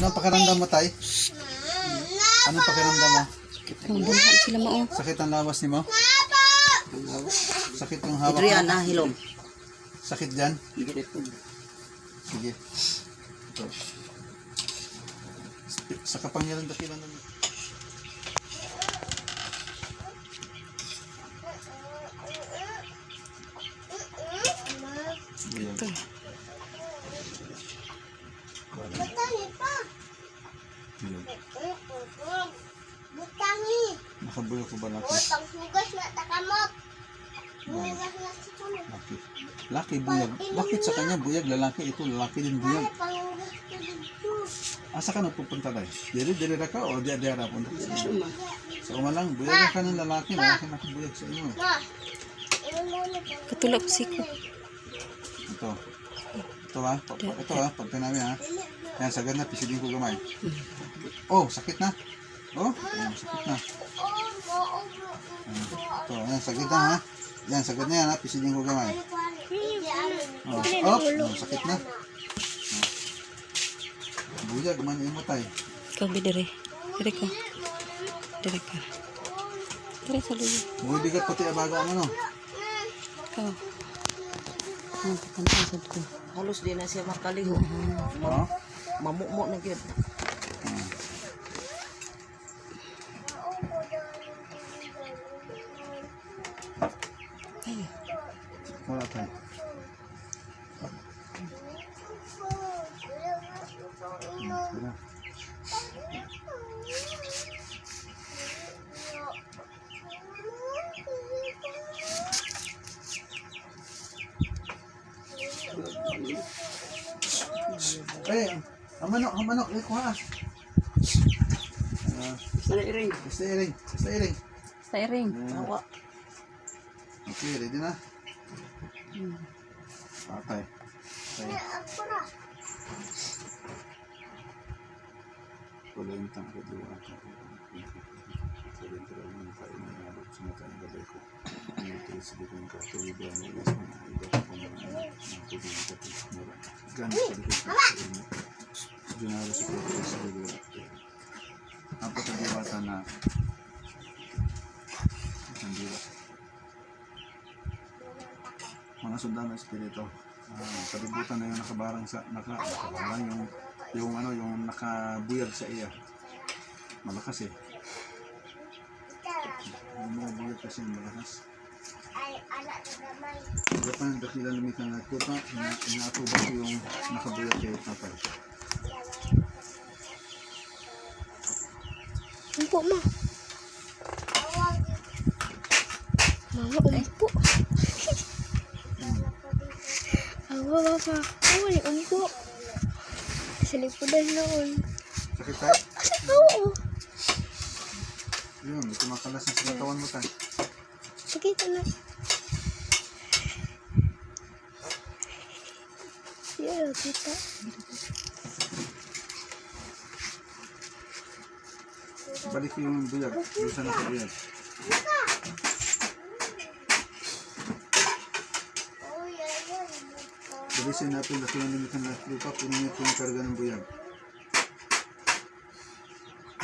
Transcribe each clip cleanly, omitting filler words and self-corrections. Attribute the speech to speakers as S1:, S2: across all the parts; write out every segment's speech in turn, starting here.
S1: Anong pakiramdam mo, tay? Anong pakiramdam mo?
S2: Nagdulhan sila mao.
S1: Sakit ang lawas ni mo? Sakit yung hawak
S3: Adrian
S1: mo?
S3: na hilom.
S1: Sakit dyan? Sige. Ito. Sa kapangyarihan dakilan nun.
S2: Ito.
S1: Nakabuyo ko ba laki? Laki. Laki buyag. Bakit sa kanya buyag lalaki? Ito lalaki din buyag. Asa ka nagpupunta tayo? Diri ra ka o diri ra punta? Sa umalang buyag ka ng lalaki. Lalaki nakabuyag sa inyo.
S2: Katulak siko.
S1: Ito. Ito ha. Ito ha. Pag tinami ha. Yan, sagad na. Pisilin ko gamay. Oh, sakit na. Oh, yan, sakit na. Ito, yan, sagad na ha. Yan, sagad na yan ha. Pisilin ko gamay. Oh, sakit na. Buyag, man yung matay.
S2: Ikaw bidiri. Diri ka. Diri ka. Diri sa luyo.
S1: Bumibigat pati abaga ang ano.
S2: Ikaw. Ang pagkantasad ko.
S3: Halos din na siya makaliho.
S1: Oh.
S3: Mamukmo na gyud.
S1: Wala tayo. Ang manok, kuha.
S3: Saliring.
S1: Basta iring.
S2: Sa iring.
S3: Awa.
S1: Okay, ready na? Patay. Wala yung tangko doon ako. Apat ang diwata na mga sundalo espiritu. Kalibutan na yung nakabarang sa nakabarang yung nakabuyag sa iya. Malakas eh. Yung mga buyag kasi malakas. Hindi pa yung dakilan lumitan na kuta, inaatubak ko yung nakabuyag kay tatay.
S4: Umpo ma. Mama, umpo. Awa, papa. Awa, ni umpo. Sa lipudan noon.
S1: Sakit tayo?
S4: Oo.
S1: Yun, may kumakalas na sa katawan mo tayo.
S4: Sakit na. Yeah, kita.
S1: Balik yung buyag, yung sa nakabuyag. Bilisin natin kasi yung limitan na lupa, punin ito yung karga ng buyag.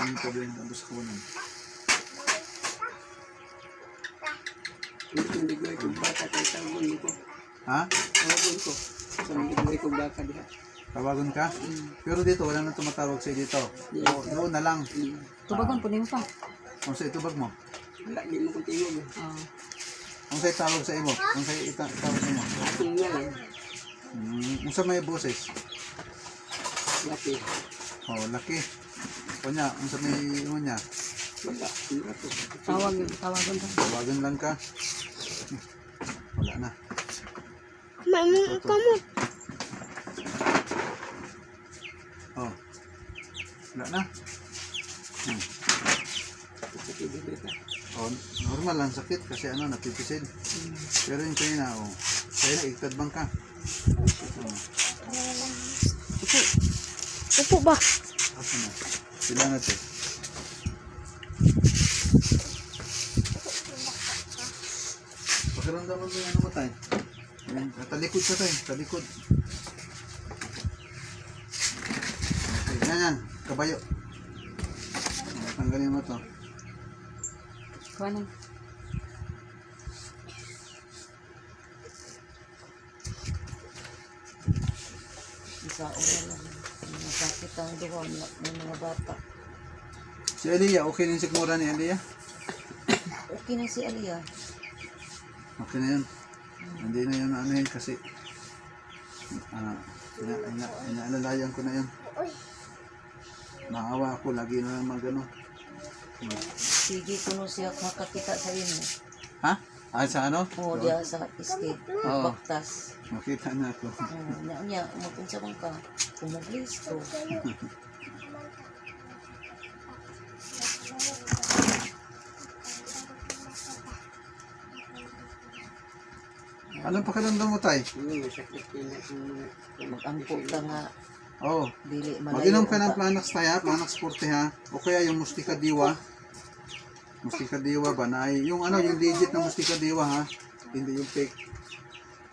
S1: Ang tabi yung nabos ko nun.
S3: Hindi ko ikong bata kay tawagon ko.
S1: Ha?
S3: Tawagon ko. Hindi ko ikong bata diha.
S1: Tawagon ka? Pero dito, wala nang tumatawag sa'yo dito. Doon na lang.
S2: Tubagon po nimo pa.
S1: Kung sa'yo itubag mo.
S3: Wala, di mo kong tingog.
S1: Kung sa'yo tawag sa imo. Kung sa'yo itawag sa imo.
S3: Aking nga lang.
S1: Kung sa may boses.
S3: Laki.
S1: Oh, laki. Kunya, kung sa may imo niya.
S3: Wala. Wala to.
S2: Tawagon ka.
S1: Tawagan lang ka. Wala na.
S4: Mama, kamu.
S1: Oh. Wala na. Oh, normal lang sakit kasi ano, napipisil. Pero yung kayo na, oh. Kaya na, igtadbang ka. Oh.
S4: Upo ba?
S1: Asa na? Sila natin. Pakiramdaman mo yung ano mo tayo. Talikod ka tayo, talikod. Okay, yan yan. Kabayo. Tanggalin mo to.
S2: Kuha na. Isa o lang. Masakit ang duwan ng mga bata.
S1: Si Aliyah, okay na yung sikmura ni Aliyah?
S2: Okay na si Aliyah.
S1: Okay na yun. Hindi na yun ano yun kasi inaalalayan ko na yun. Naawa ako, lagi na lang magano.
S2: Sige ko no siya makakita sa inyo.
S1: Ha? Ay sa ano?
S2: Oo, diya sa skate.
S1: Oo.
S2: Baktas.
S1: Makita na ako.
S2: Niya, mapunsa bang ka? Kumuglis ko.
S1: Anong pakiramdam mo, Tay?
S3: Yung sakit din na
S2: Mag-angko ka nga.
S1: Oo.
S2: Dili malayo.
S1: Mag-inom ka ng
S2: ang
S1: Planax, Tay, ha? Planax Forte, ha? O kaya yung Mustika Diwa. Mustika Diwa ba na ay, yung ano, yung legit na Mustika Diwa, ha? Hindi yung fake.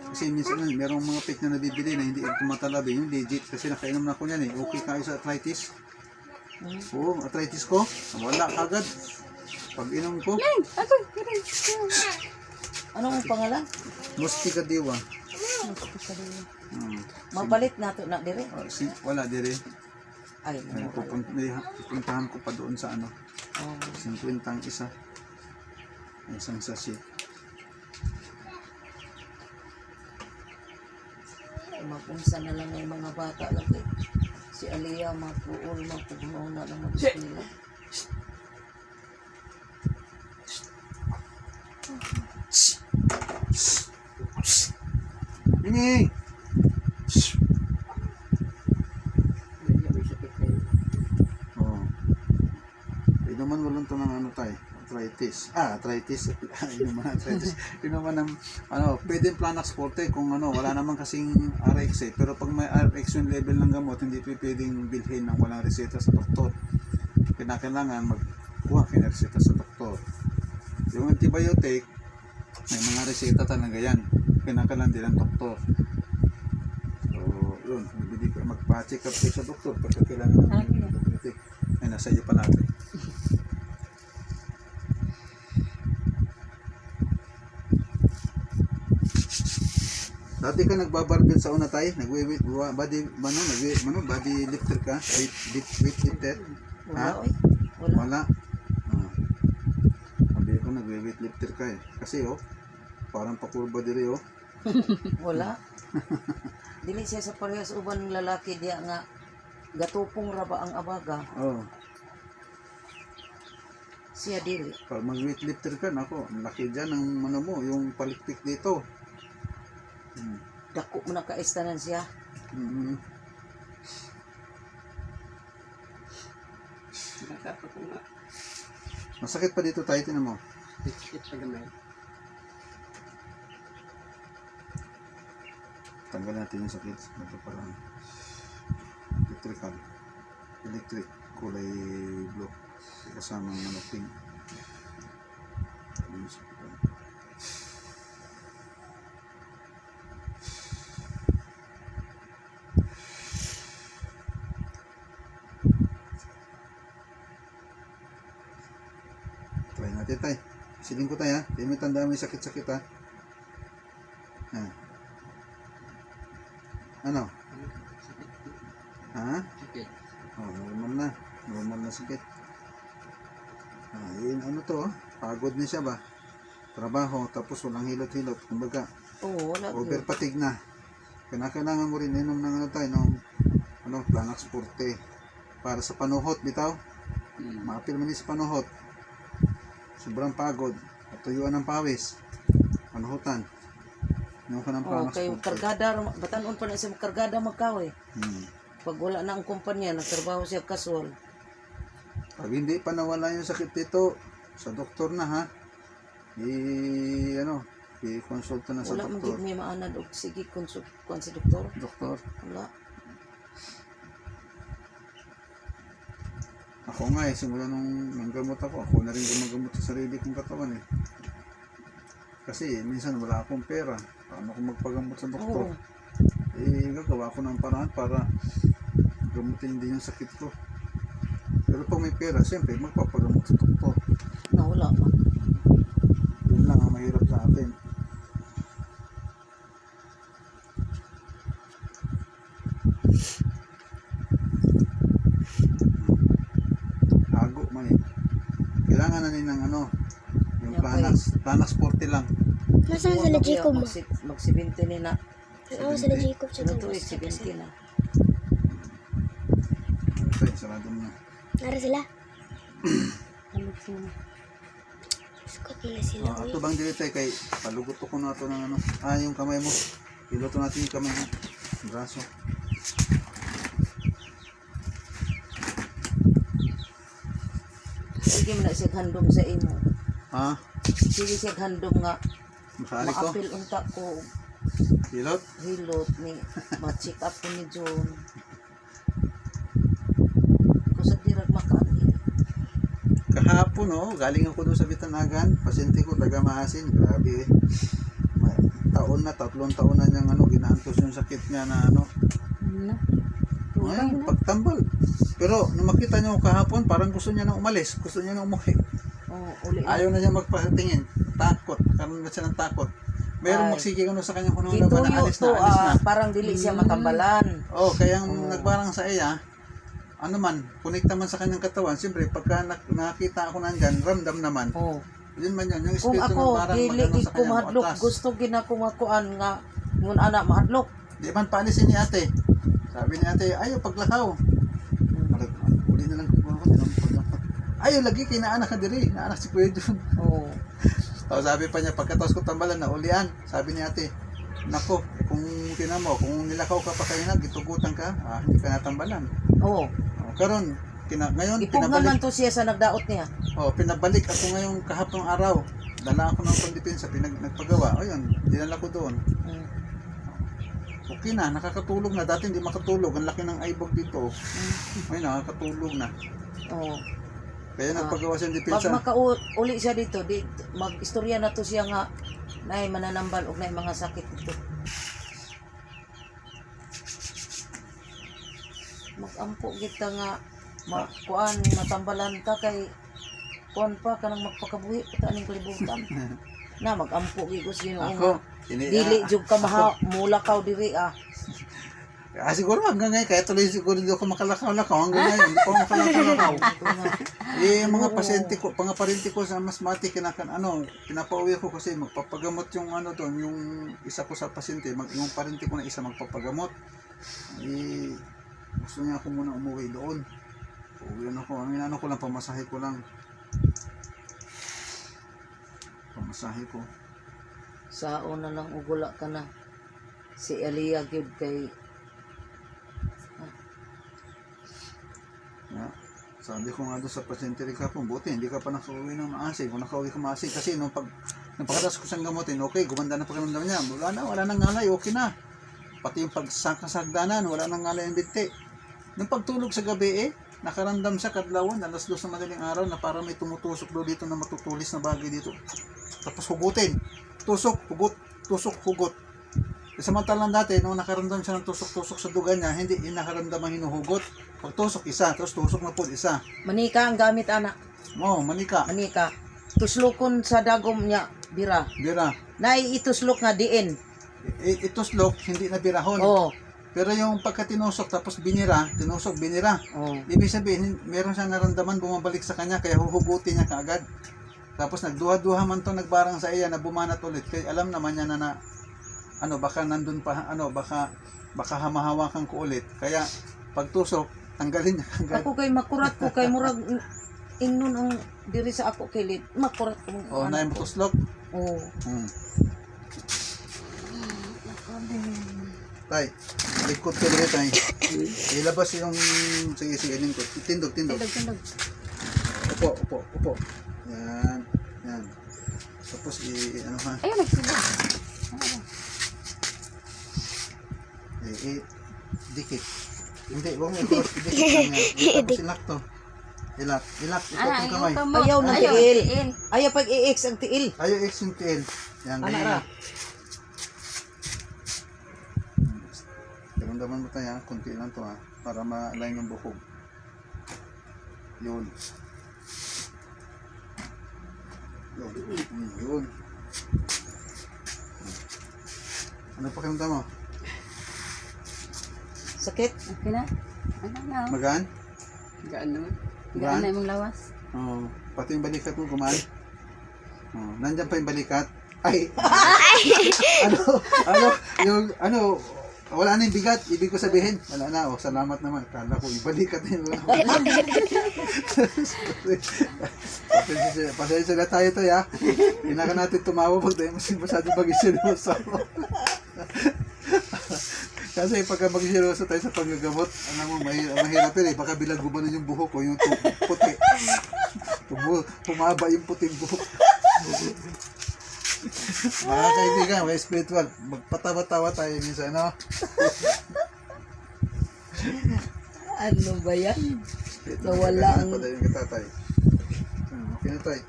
S1: Kasi minsan merong mga fake na nabibili na hindi tumatalabi. Yung legit, kasi nakainom na ako yan, eh. Okay kayo sa arthritis? Oo, arthritis ko. Wala kagad. Pag inom ko,
S2: Ano ang pangalan?
S1: Mustika Diwa.
S2: Mapalit na to na dire.
S1: Wala dire.
S2: Ay,
S1: Ay, pupuntahan ko pa doon sa ano.
S2: oh.
S1: 50 ang isa. Isang sachet.
S2: Mapunsa na lang yung mga bata lagi. Si Aliyah mapuol mapugunaw na lang mag-eskwela.
S1: Binging!
S3: may sakit kayo.
S1: Oo. Inuman mo lang ito ng ano tayo. Arthritis. Arthritis. Inuman arthritis. Inuman ng, ano, pwede yung Planax Forte kung ano, wala naman kasing RX eh. Pero pag may RX yung level ng gamot, hindi pwedeng bilhin ng walang reseta sa doktor. Kinakailangan magkuha ka ng reseta sa doktor. Yung antibiotic, may mga reseta talaga yan. Kinakailangan din ng doktor. So, yun. Hindi ka magpa-check up kayo sa doktor pagka kailangan ng antibiotic. Ay, nasa iyo pa natin. Dati ka nagbabarbell sa una tayo, body lifter ka, weight lifter.
S2: Wala,
S1: Ha?
S2: oy. Wala.
S1: Wala. Sabi ko nagwe-weight lifter ka eh. Kasi oh, parang pakurba diri oh.
S2: Wala. Dili siya sa parehas uban ng lalaki diya nga gatupong raba ang abaga.
S1: Oh,
S2: Siya dili.
S1: pag mag-weight lifter ka, nako, ang laki dyan ng ano mo, yung palikpik dito.
S2: Dako mo na kaistanan siya.
S1: Mm-hmm.
S3: Nakapa ko nga.
S1: Masakit pa dito tayo, tinan mo.
S3: Sakit pa gamay.
S1: Tanggal natin yung sakit. Ito parang electric, kulay blue. Kasama ng ano, pink. Yung sakit. Try natin tayo. Siling ko tayo ha. Hindi mo tanda may sakit-sakit ha. Ano?
S3: Sakit.
S1: Ha?
S3: Sakit.
S1: Oh, normal na. Normal na sakit. Yun ano to, pagod na siya ba? Trabaho, tapos walang hilot-hilot. Kumbaga,
S2: Oo, wala.
S1: over fatigue na. Kailangan mo rin inom ng ano tayo, ng Planax Forte. Para sa panuhot, bitaw. Maapil man din sa panuhot. Sobrang pagod. Patuyuan ng pawis. Panuhutan. Inom ka ng
S2: Oh,
S1: Planax
S2: kayo
S1: Forte.
S2: kargada, batanon pa na siya kargada magkaw eh.
S1: Hmm.
S2: Pag wala na ang kumpanya, nagtrabaho siya casual.
S1: Pag hindi pa nawala yung sakit dito, sa doktor na ha. I-consulta na sa
S2: Wala man
S1: doktor.
S2: gid may maanad og sige konsult kon si doktor.
S1: Doktor.
S2: Wala.
S1: Ako nga eh, simula nung nanggamot ako na rin gumagamot sa sarili kong katawan eh. Kasi minsan wala akong pera. Paano kung magpagamot sa doktor?
S2: Oo.
S1: Gagawa ko ng paraan para gamutin din yung sakit ko. Pero pag may pera, siyempre magpapagamot sa doktor.
S2: Nawala pa.
S1: Yun lang ang mahirap sa atin. Hago man eh. Kailangan na rin ng ano, yung Planax 40 lang.
S4: Nasaan sila Jacob mo?
S2: Mag-70 ni na.
S4: Ano sila Jacob sa
S2: Ano to
S4: labas?
S2: 70 na.
S1: Ito, sarado mo na.
S4: Nara sila?
S3: Ano sila?
S4: Skot mo na sila.
S1: Ito bang dito kay palugot ko na ito ng ano. Yung kamay mo. Iluto natin yung kamay mo. Yung braso.
S2: Sige mo na siya handom sa imo.
S1: Ha?
S2: Sige siya handom nga.
S1: Makali ko.
S2: Maapil unta ko.
S1: Hilot.
S2: Hilot ni ma-check up ko ni John. Kusag dirag makaani.
S1: Kahapon galing ako doon sa Bitanagan. Pasyente ko taga Maasin. Grabe eh. Taon na, 3 taon na niyang ginaantos yung sakit niya na
S3: Na.
S1: Ngayon, pagtambal. Pero nung makita niyo kahapon, parang gusto niya nang umalis. Gusto niya nang umuwi.
S2: Oh, uli na.
S1: Ayaw na niya magpatingin. Takot. Karoon na siya ng takot. Meron
S2: Ay.
S1: magsigig sa kanyang kunong laban na
S2: Gituyo
S1: alis
S2: to,
S1: na, alis na.
S2: parang dili siya matambalan.
S1: Kaya nagbarang sa iya, kunikta man sa kanyang katawan. Siyempre, pagka nakita ako nandyan, ramdam naman.
S2: Oh.
S1: Yun man yun, yung
S2: Kung
S1: espiritu ng
S2: ako
S1: barang
S2: dili
S1: magano
S2: gid
S1: sa
S2: ko
S1: kanyang
S2: mahadlok,
S1: otas.
S2: gusto ginakumakuan nga ngun ana mahadlok.
S1: Di man paalisin ni ate. Sabi ni ate, ayaw paglakaw. Uli na lang ko paglakaw. Ayaw lagi, kinaanak ka diri. Naanak si Kuya Jun.
S2: Oh.
S1: Tapos sabi pa niya, pagkatapos ko tambalan na ulian, sabi ni ate, nako, kung tinan mo, kung nilakaw ka pa kayo na, gitugutan ka, hindi ka natambalan.
S2: Oh.
S1: Karon, ngayon,
S2: Ipugnan man to siya sa nagdaot niya.
S1: pinabalik ako ngayong kahapong araw. Dala ako ng pandepensa, nagpagawa. O yun, dinala ko doon.
S2: Mm.
S1: Okay na, nakakatulog na. Dati hindi makatulog. Ang laki ng eyebag dito. Ay, nakakatulog na.
S2: Oh.
S1: Kaya nagpagawa siya ng
S2: Pag
S1: depensa.
S2: makauli siya dito, mag-istorya na to siya nga nay mananambal og nay mga sakit dito. Mag-ampo kita nga kuan matambalan ka kay kuan pa kanang magpakabuhi ta aning kalibutan. Na mag-ampo gid ko Ginoo
S1: Ako,
S2: nga. Dili jud ka mulakaw diri
S1: siguro hanggang ngayon, kaya tuloy siguro hindi ako makalakaw-lakaw. Hanggang ngayon, hindi pa ako makalakaw-lakaw. Mga pasyente ko, mga parente ko sa Masmati, pinapauwi ko kasi magpapagamot yung doon, yung isa ko sa pasyente, yung parente ko na isa magpapagamot. Gusto niya ako muna umuwi doon. Uwi na ako. Ang ko lang, pamasahe ko lang. Pamasahe ko.
S2: Sao na lang ugula ka na. Si Elia gyud kay
S1: Sabi ko nga doon sa pasyente rin kapon, buti hindi ka pa nakauwi ng maasig. Kung nakauwi ka maasig, kasi nung pagkatapos ko siyang gamutin, okay, gumanda na pakiramdam niya. Wala nang ngalay, okay na. Pati yung pagsakasagdanan, wala nang ngalay ang binti. Nung pagtulog sa gabi nakaramdam siya kadlawan, alas 2 ng madaling araw na parang may tumutusok daw dito na matutulis na bagay dito. Tapos hugutin. Tusok, hugot, tusok, hugot. Samantalang dati, nung nakaramdam siya ng tusok-tusok sa duga niya, hindi nakaramdam ang hinuhugot. Pag tusok, isa. Tapos tusok na po, isa.
S2: manika ang gamit ana.
S1: Manika.
S2: Manika. Tuslokon sa dagom niya bira.
S1: Bira.
S2: Nay ituslok nga diin.
S1: Ituslok, hindi na birahon.
S2: Oh.
S1: Pero yung pagka tinusok, tapos binira, tinusok, binira.
S2: Oh.
S1: Ibig sabihin, meron siyang naramdaman bumabalik sa kanya, kaya huhugutin niya kaagad. Tapos nagduha-duha man to nagbarang sa iya na bumanat ulit. Kaya alam naman niya na baka nandun pa, baka hamahawakan ko ulit. Kaya pagtusok, tanggalin niya kaagad.
S2: Ako kay makurat ko kay murag ingnon ang diri sa ako kilid. Makurat ko.
S1: Na yung tuslok.
S2: Oh.
S1: Tay, likod ko dito tay. Ilabas yung, sige, lingkod. Tindog.
S2: Tindog.
S1: Upo. Yan. Tapos
S3: Ayun, nagsubo.
S1: Dikit. Hindi, huwag mo ito. Dikit lang yan. Tapos ilak to. Ilak. Ikot yung kamay.
S2: Ayaw ng tiil. Ayaw pag i-X ang tiil.
S1: Ayaw X yung TL. Yan,
S2: Ana
S1: ganyan.
S2: ra.
S1: Daman mo tayo, kunti lang to ha. para ma-align yung buhok. Yun. Yun. Ano pakiramdam mo?
S2: Sakit?
S3: Okay na? Ano na?
S1: Magaan?
S3: Gaan naman.
S1: Gaan?
S3: Gaan na yung lawas.
S1: Oo. Pati yung balikat mo gumaan. Nandyan pa yung balikat. Ay! ano, wala na yung bigat. Ibig ko sabihin, wala na. Salamat naman. Kala ko, ibalikat na yun. Pasensya na tayo to, ya. Hinaka natin tumawa pag tayo masyado mag-seryoso. Kasi pagka mag-seryoso tayo sa paggagamot, alam mo, mahirap yun eh. Baka bilang gumanon yung buhok ko, yung puti. Pumaba yung puting buhok. Mga kaibigan, mga spiritual, magpatawa-tawa tayo minsan, no?
S2: Ano ba yan?
S1: Spiritual,
S2: Nawala ang-
S1: padayon kita tayo. Okay na tayo.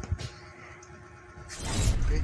S1: Okay.